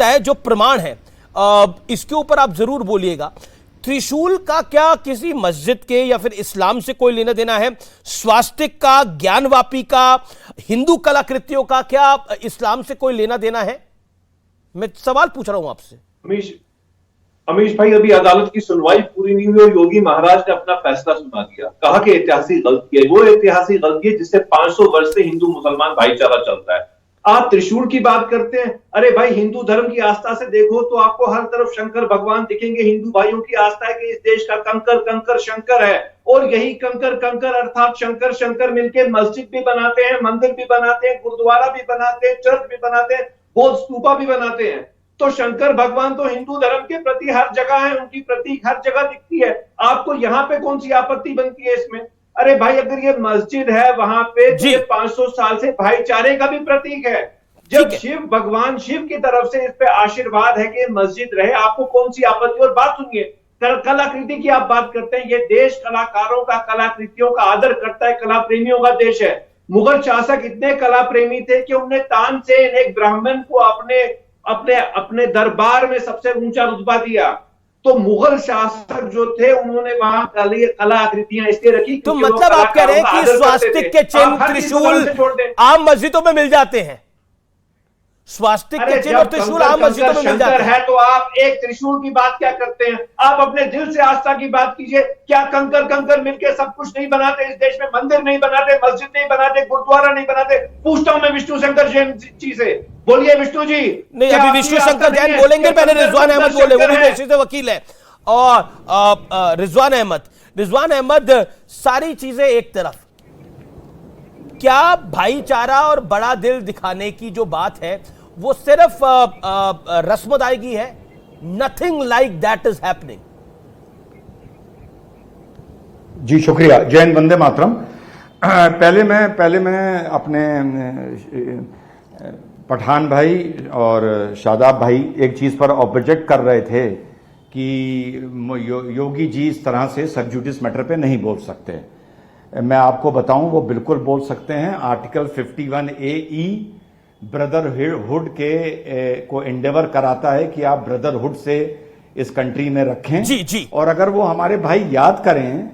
है जो प्रमाण है इसके ऊपर आप जरूर बोलिएगा। त्रिशूल का क्या किसी मस्जिद के या फिर इस्लाम से कोई लेना देना है? स्वास्तिक का, ज्ञानवापी का, हिंदू कलाकृतियों का क्या इस्लाम से कोई लेना देना है? मैं सवाल पूछ रहा हूं आपसे। अमीश भाई, अभी अदालत की सुनवाई पूरी नहीं हुई और योगी महाराज ने अपना फैसला सुना दिया। कहा कि ऐतिहासिक गलती है, वो ऐतिहासिक गलती है जिससे 500 वर्ष से हिंदू मुसलमान भाईचारा चलता है। आप त्रिशूल की बात करते हैं। अरे भाई, हिंदू धर्म की आस्था से देखो तो आपको हर तरफ शंकर भगवान दिखेंगे। हिंदू भाइयों की आस्था है कि इस देश का कंकर कंकर शंकर है, और यही कंकर कंकर अर्थात शंकर शंकर मिलकर मस्जिद भी बनाते हैं, मंदिर भी बनाते हैं, गुरुद्वारा भी बनाते हैं, चर्च भी बनाते हैं, बौद्ध स्तूपा भी बनाते हैं। तो शंकर भगवान तो हिंदू धर्म के प्रति हर जगह है, उनकी प्रतीक हर जगह दिखती है। आपको यहाँ पे कौन सी आपत्ति बनती है इसमें? अरे भाई, अगर ये मस्जिद है वहां पे तो ये 500 साल से भाईचारे का भी प्रतीक है। जब शिव भगवान शिव की तरफ से इस पे आशीर्वाद है कि मस्जिद रहे, आपको कौन सी आपत्ति? और बात सुनिए, कलाकृति की आप बात करते हैं। ये देश कलाकारों का, कलाकृतियों का आदर करता है, कला प्रेमियों का देश है। मुगल शासक इतने कला प्रेमी थे कि उन्होंने तानसेन, एक ब्राह्मण को अपने अपने अपने दरबार में सबसे ऊंचा रुतबा दिया। तो मुगल शासक जो थे उन्होंने वहां कला आकृतियां इसलिए रखी। तो मतलब आप कह रहे हैं कि स्वास्तिक के चिन्ह, त्रिशूल आम मस्जिदों में मिल जाते हैं? स्वास्तिक के चिन्ह और त्रिशूल आम मस्जिदों में मिल जाते हैं, तो आप एक त्रिशूल की बात क्या करते हैं? आप अपने दिल से आस्था की बात कीजिए। क्या कंकर कंकर मिलके सब कुछ नहीं बनाते इस देश में? मंदिर नहीं बनाते, मस्जिद नहीं बनाते, गुरुद्वारा नहीं बनाते? पूछता हूं मैं विष्णु शंकर जैन जी से, बोलिए विष्णु जी। नहीं, अभी विष्णु शंकर जैन बोलेंगे, पहले रिजवान अहमद बोले, वो भी पेशे से वकील है। और रिजवान अहमद, सारी चीजें एक तरफ, क्या भाईचारा और बड़ा दिल दिखाने की जो बात है वो सिर्फ रस्म अदायगी है? Nothing like that is happening. जी शुक्रिया। जैन वंदे मातरम। पहले मैं अपने पठान भाई और शादाब भाई एक चीज पर ऑब्जेक्ट कर रहे थे कि योगी जी इस तरह से सब जुडिस मैटर पे नहीं बोल सकते। मैं आपको बताऊं, वो बिल्कुल बोल सकते हैं। आर्टिकल 51A(e) ब्रदरहुड को एंडेवर कराता है कि आप ब्रदरहुड से इस कंट्री में रखें। जी जी। और अगर वो हमारे भाई याद करें,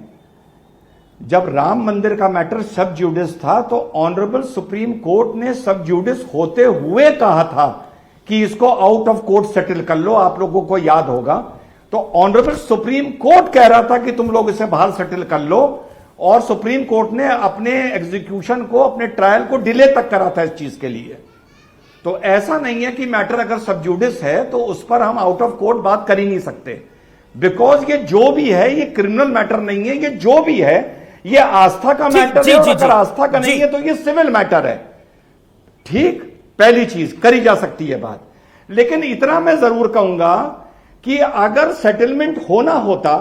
जब राम मंदिर का मैटर सब जुडिस था तो ऑनरेबल सुप्रीम कोर्ट ने सब जुडिस होते हुए कहा था कि इसको आउट ऑफ कोर्ट सेटल कर लो। आप लोगों को याद होगा, तो ऑनरेबल सुप्रीम कोर्ट कह रहा था कि तुम लोग इसे बाहर सेटल कर लो, और सुप्रीम कोर्ट ने अपने एग्जीक्यूशन को, अपने ट्रायल को डिले तक करा था इस चीज के लिए। तो ऐसा नहीं है कि मैटर अगर सब जुडिस है तो उस पर हम आउट ऑफ कोर्ट बात कर ही नहीं सकते, बिकॉज ये जो भी है ये क्रिमिनल मैटर नहीं है। ये जो भी है ये आस्था का मैटर है, और अगर आस्था का नहीं है तो ये सिविल मैटर है। ठीक, पहली चीज करी जा सकती है बात। लेकिन इतना मैं जरूर कहूंगा कि अगर सेटलमेंट होना होता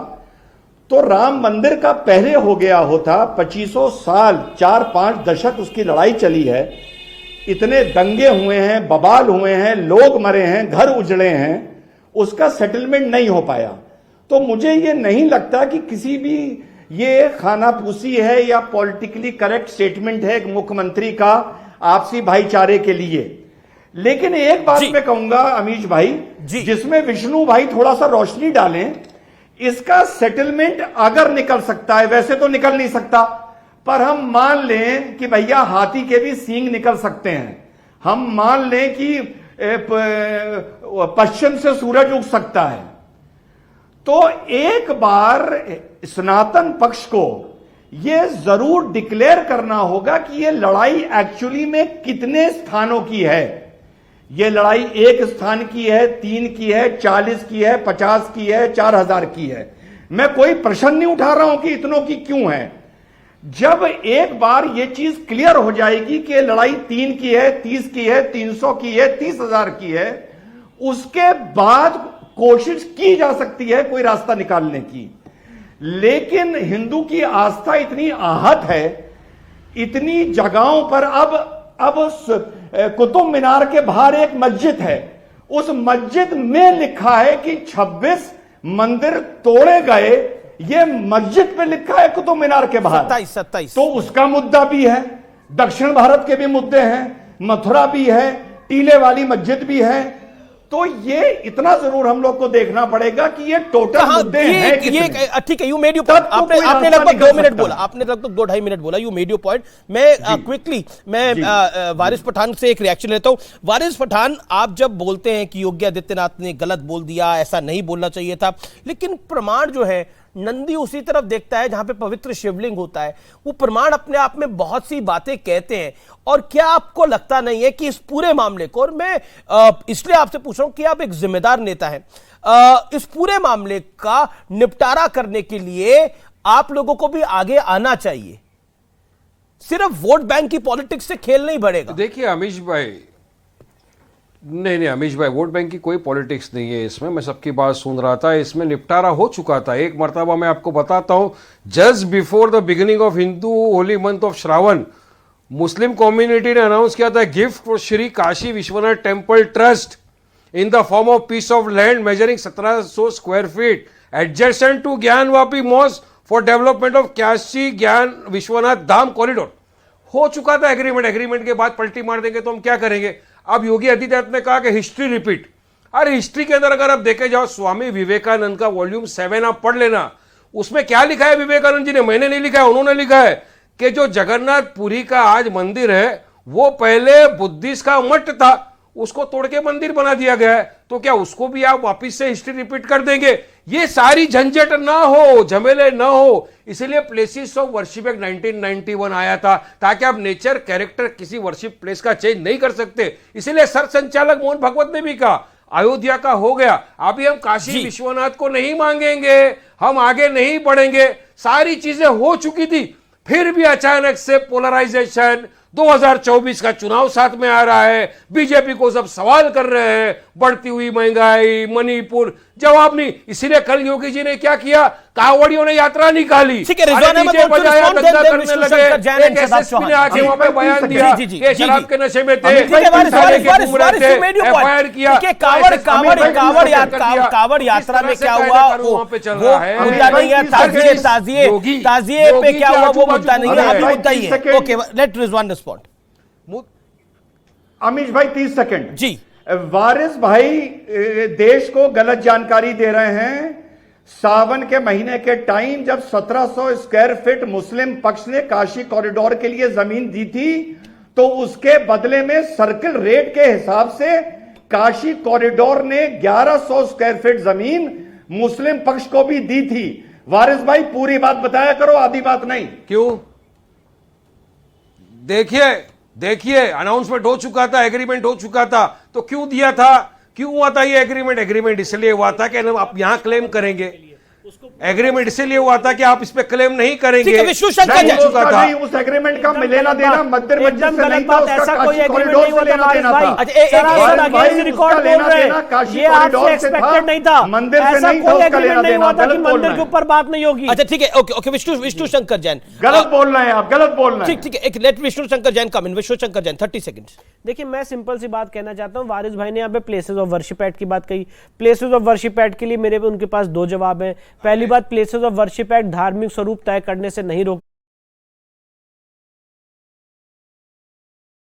तो राम मंदिर का पहले हो गया होता। 2500 साल, 4-5 दशक उसकी लड़ाई चली है, इतने दंगे हुए हैं, बवाल हुए हैं, लोग मरे हैं, घर उजड़े हैं, उसका सेटलमेंट नहीं हो पाया। तो मुझे ये नहीं लगता कि किसी भी ये खानापूसी है या पॉलिटिकली करेक्ट स्टेटमेंट है मुख्यमंत्री का आपसी भाईचारे के लिए। लेकिन एक बात मैं कहूंगा अमीश भाई, जिसमें विष्णु भाई थोड़ा सा रोशनी डालें, इसका सेटलमेंट अगर निकल सकता है, वैसे तो निकल नहीं सकता, पर हम मान लें कि भैया हाथी के भी सींग निकल सकते हैं, हम मान लें कि पश्चिम से सूरज उग सकता है, तो एक बार सनातन पक्ष को यह जरूर डिक्लेयर करना होगा कि यह लड़ाई एक्चुअली में कितने स्थानों की है। यह लड़ाई 1 स्थान की है, 3 की है, 40 की है, 50 की है, 4000 की है। मैं कोई प्रश्न नहीं उठा रहा हूं कि इतनों की क्यों है। जब एक बार यह चीज क्लियर हो जाएगी कि लड़ाई 3 की है, 30 की है, 300 की है, 30,000 की है, उसके बाद कोशिश की जा सकती है कोई रास्ता निकालने की। लेकिन हिंदू की आस्था इतनी आहत है, इतनी जगहों पर अब कुतुब मीनार के बाहर एक मस्जिद है, उस मस्जिद में लिखा है कि 26 मंदिर तोड़े गए। ये मस्जिद पे लिखा है कुतुब मीनार के बाहर 27। तो उसका मुद्दा भी है, दक्षिण भारत के भी मुद्दे हैं, मथुरा भी है, टीले वाली मस्जिद भी है। तो ये इतना जरूर हम लोग को देखना पड़ेगा कि ये टोटल मुद्दे हैं कितने। ठीक है, यू मेड यू तब पॉइंट। तो आपने कोई आपने रास्ता लगभग निकल 2 मिनट सकता बोला, है। आपने लगभग 2-2.5 मिनट बोला। You made you point. मैं क्विकली वारिस पठान से एक रिएक्शन लेता हूं। वारिस पठान, आप जब बोलते हैं कि योगी आदित्यनाथ ने गलत बोल दिया, ऐसा नहीं बोलना चाहिए था, लेकिन प्रमाण जो है, नंदी उसी तरफ देखता है जहां पे पवित्र शिवलिंग होता है। वो प्रमाण अपने आप में बहुत सी बातें कहते हैं। और क्या आपको लगता नहीं है कि इस पूरे मामले को, और मैं इसलिए आपसे पूछ रहा हूं कि आप एक जिम्मेदार नेता हैं, इस पूरे मामले का निपटारा करने के लिए आप लोगों को भी आगे आना चाहिए। सिर्फ वोट बैंक की पॉलिटिक्स से खेल नहीं बढ़ेगा। देखिए अमीश भाई, नहीं अमीश भाई, वोट बैंक की कोई पॉलिटिक्स नहीं है इसमें। मैं सबकी बात सुन रहा था, इसमें निपटारा हो चुका था एक मर्तबा। मैं आपको बताता हूं, just before the beginning of Hindu holy month of Shravan, Muslim community ने अनाउंस किया था gift for Shri Kashi Vishwanath temple trust in the form of piece of land measuring 1700 square feet adjacent to Gyanvapi mosque for development of Kashi Gyan Vishwanath Dham corridor. हो चुका था agreement. Agreement के बाद पलटी मार देंगे तो हम क्या करेंगे? अब योगी आदित्यनाथ ने कहा कि हिस्ट्री रिपीट। अरे हिस्ट्री के अंदर अगर आप देखे जाओ, स्वामी विवेकानंद का वॉल्यूम 7 आप पढ़ लेना, उसमें क्या लिखा है विवेकानंद जी ने, मैंने नहीं लिखा है, उन्होंने लिखा है कि जो जगन्नाथपुरी का आज मंदिर है वो पहले बुद्धिस्ट का मठ था, उसको तोड़ के मंदिर बना दिया गया है। तो क्या उसको भी आप वापिस से हिस्ट्री रिपीट कर देंगे? ये सारी झंझट ना हो, झमेले ना हो, इसलिए प्लेसेस ऑफ वर्शिप एक्ट 1991 आया था, ताकि आप नेचर कैरेक्टर किसी वर्शिप प्लेस का चेंज नहीं कर सकते। इसलिए सर संचालक मोहन भागवत ने भी कहा अयोध्या का हो गया, अभी हम काशी विश्वनाथ को नहीं मांगेंगे, हम आगे नहीं बढ़ेंगे। सारी चीजें हो चुकी थी, फिर भी अचानक से पोलराइजेशन, 2024 का चुनाव साथ में आ रहा है, बीजेपी को सब सवाल कर रहे हैं, बढ़ती हुई महंगाई, मणिपुर, जवाब नहीं। इसीलिए कल योगी जी ने क्या किया, कांवड़ियों ने यात्रा निकाली, ठीक है, रिजवान अहमद डीजे बजाया, करने दंगा करने लगे। लगे। एक एसएसपी ने आके वहां पे बयान दिया कि शराब के नशे में थे, एफआईआर किया। कावड़ यात्रा में क्या हुआ वहां पे चल रहा है, मुद्दा नहीं है। ताजिए पे क्या हुआ वो मुद्दा नहीं है, अभी मुद्दा ही है। Okay, let Rizwan respond. Amish भाई 30 सेकंड जी। वारिस भाई देश को गलत जानकारी दे रहे हैं। सावन के महीने के टाइम जब 1700 स्क्वायर फीट मुस्लिम पक्ष ने काशी कॉरिडोर के लिए जमीन दी थी, तो उसके बदले में सर्किल रेट के हिसाब से काशी कॉरिडोर ने 1100 स्क्वायर फीट जमीन मुस्लिम पक्ष को भी दी थी। वारिस भाई पूरी बात बताया करो, आधी बात नहीं। क्यों? देखिए अनाउंसमेंट हो चुका था, एग्रीमेंट हो चुका था, तो क्यों दिया था? क्यों हुआ था ये एग्रीमेंट? एग्रीमेंट इसलिए हुआ था कि आप यहां क्लेम करेंगे, एग्रीमेंट इसीलिए हुआ था कि आप इस पे क्लेम नहीं करेंगे। विष्णु शंकर नहीं, उसका नहीं, उस एग्रीमेंट का लेना देना मध्य मस्जिद से नहीं था, उसका काशी कॉरिडोर से लेना देना था। ये आपसे एक्सपेक्टेड नहीं था, मंदिर से ऐसा नहीं था, कोई उसका लेना एग्रीमेंट नहीं देना। हुआ था कि गलत बोल मंदिर रहे के हैं, ऊपर बात नहीं होगी। अच्छा ठीक है, ओके विष्णु शंकर जैन गलत बोल रहे हैं आप, गलत बोल रहे हैं। ठीक है, एक लेट विष्णु शंकर जैन कम इन। विष्णु शंकर जैन 30 सेकंड्स। देखिए मैं सिंपल सी बात कहना चाहता हूं, वारिस भाई ने यहाँ पे प्लेसेस ऑफ वर्शिप एक्ट की बात कही। प्लेसेस ऑफ वर्शिप एक्ट के लिए मेरे उनके पास 2 जवाब है। पहली बात, प्लेसेस ऑफ वर्शिप एक्ट धार्मिक स्वरूप तय करने से नहीं रोकता।